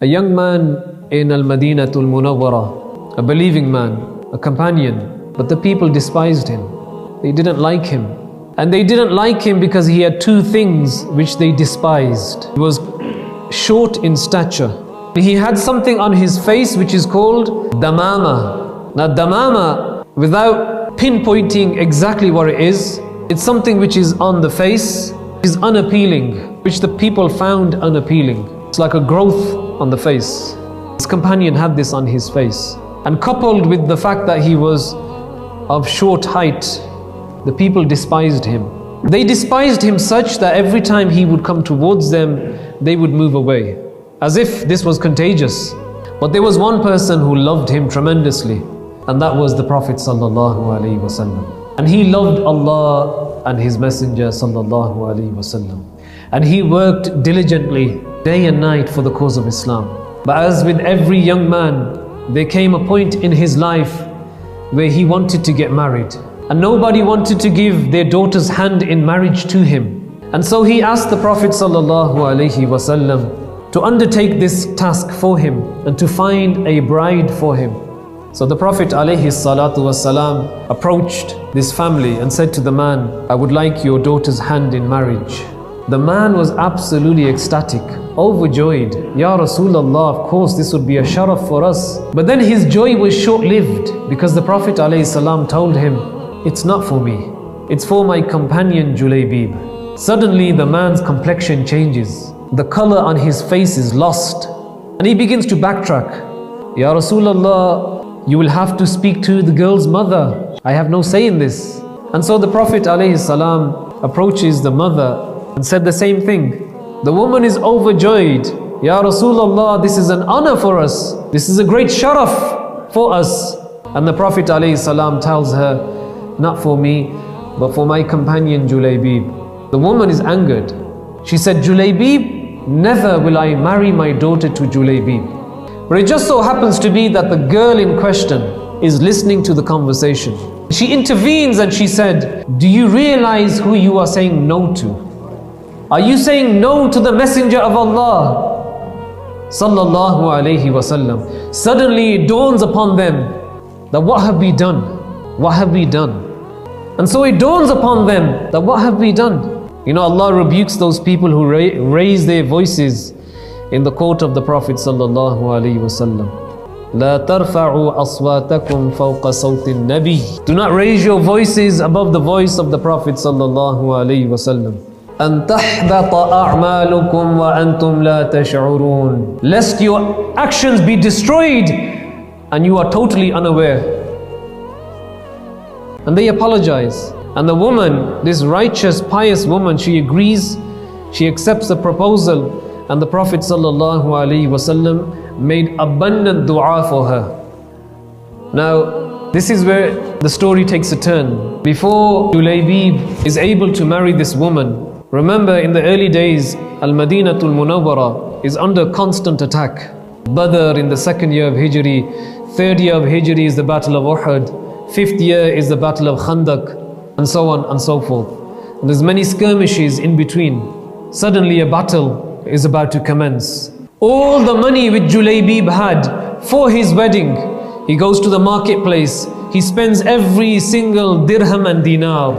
A young man in Al-Madinatul Munawwara, a believing man, a companion, but the people despised him. They didn't like him. And they didn't like him because he had two things which they despised. He was short in stature. He had something on his face which is called damama. Now damama, without pinpointing exactly what it is, it's something which is on the face, is unappealing, which the people found unappealing. It's like a growth on the face. His companion had this on his face. And coupled with the fact that he was of short height, the people despised him. They despised him such that every time he would come towards them, they would move away, as if this was contagious. But there was one person who loved him tremendously, and that was the Prophet ﷺ. And he loved Allah and His Messenger ﷺ. And he worked diligently, day and night, for the cause of Islam. But as with every young man, there came a point in his life where he wanted to get married. And nobody wanted to give their daughter's hand in marriage to him. And so he asked the Prophet ﷺ to undertake this task for him and to find a bride for him. So the Prophet ﷺ approached this family and said to the man, "I would like your daughter's hand in marriage." The man was absolutely ecstatic, overjoyed. "Ya Rasulullah, of course this would be a sharaf for us." But then his joy was short-lived, because the Prophet ﷺ told him, "It's not for me, it's for my companion Julaybib." Suddenly the man's complexion changes. The color on his face is lost. And he begins to backtrack. "Ya Rasulullah, you will have to speak to the girl's mother. I have no say in this." And so the Prophet ﷺ approaches the mother and said the same thing. The woman is overjoyed. "Ya Rasulullah, this is an honor for us. This is a great sharaf for us." And the Prophet ﷺ tells her, "Not for me, but for my companion Julaybib." The woman is angered. She said, "Julaybib, never will I marry my daughter to Julaybib." But it just so happens to be that the girl in question is listening to the conversation. She intervenes and she said, "Do you realize who you are saying no to? Are you saying no to the Messenger of Allah Sallallahu Alaihi Wasallam?" Suddenly it dawns upon them that what have we done? What have we done? And so it dawns upon them that what have we done? You know, Allah rebukes those people who raise their voices in the court of the Prophet Sallallahu Alaihi Wasallam. "La tarfa'u aswatakum fawqa sawti nabi." Do not raise your voices above the voice of the Prophet Sallallahu Alaihi Wasallam. "An tahbata a'malukum wa antum la tash'urun." Lest your actions be destroyed and you are totally unaware. And they apologize. And the woman, this righteous, pious woman, she agrees, she accepts the proposal, and the Prophet ﷺ made abundant dua for her. Now, this is where the story takes a turn. Before Julaybib is able to marry this woman, remember in the early days, Al-Madinatul Munawwara is under constant attack. Badr in the 2nd year of Hijri, 3rd year of Hijri is the Battle of Uhud, 5th year is the Battle of Khandaq, and so on and so forth. And there's many skirmishes in between. Suddenly a battle is about to commence. All the money which Julaybib had for his wedding, he goes to the marketplace, he spends every single dirham and dinar,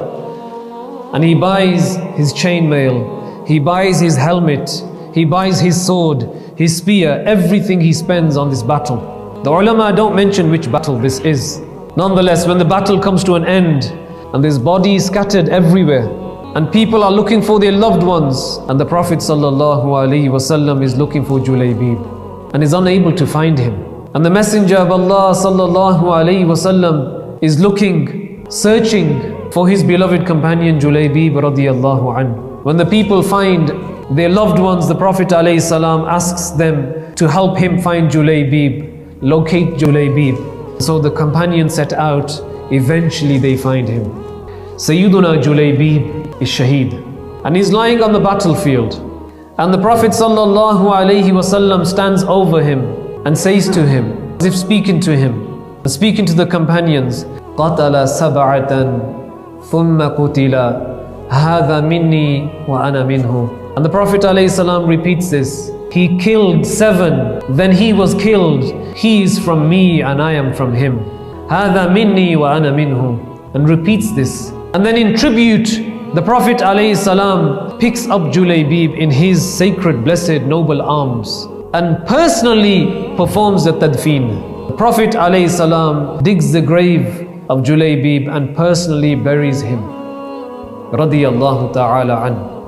and he buys his chainmail, he buys his helmet, he buys his sword, his spear, everything he spends on this battle. The ulama don't mention which battle this is. Nonetheless, when the battle comes to an end, and there's bodies scattered everywhere, and people are looking for their loved ones, and the Prophet ﷺ is looking for Julaybib and is unable to find him. And the Messenger of Allah ﷺ is looking, searching for his beloved companion Julaybib radiyallahu anhu. When the people find their loved ones, the Prophet ﷺ asks them to help him find Julaybib, locate Julaybib. So the companions set out. Eventually they find him. Sayiduna Julaybib is shaheed, and he's lying on the battlefield. And the Prophet ﷺ stands over him and says to him, as if speaking to him, speaking to the companions, "Qatala sab'atan thumma qutila, hadha minni wa ana minhu." And the Prophet ﷺ repeats this. He killed 7, then he was killed. He is from me and I am from him. هَذَا مِنِّي وَأَنَا مِنْهُ. And repeats this. And then in tribute, the Prophet ﷺ picks up Julaybib in his sacred, blessed, noble arms and personally performs the tadfeen. The Prophet ﷺ digs the grave of Julaybib and personally buries him. Radiyallahu ta'ala anhu.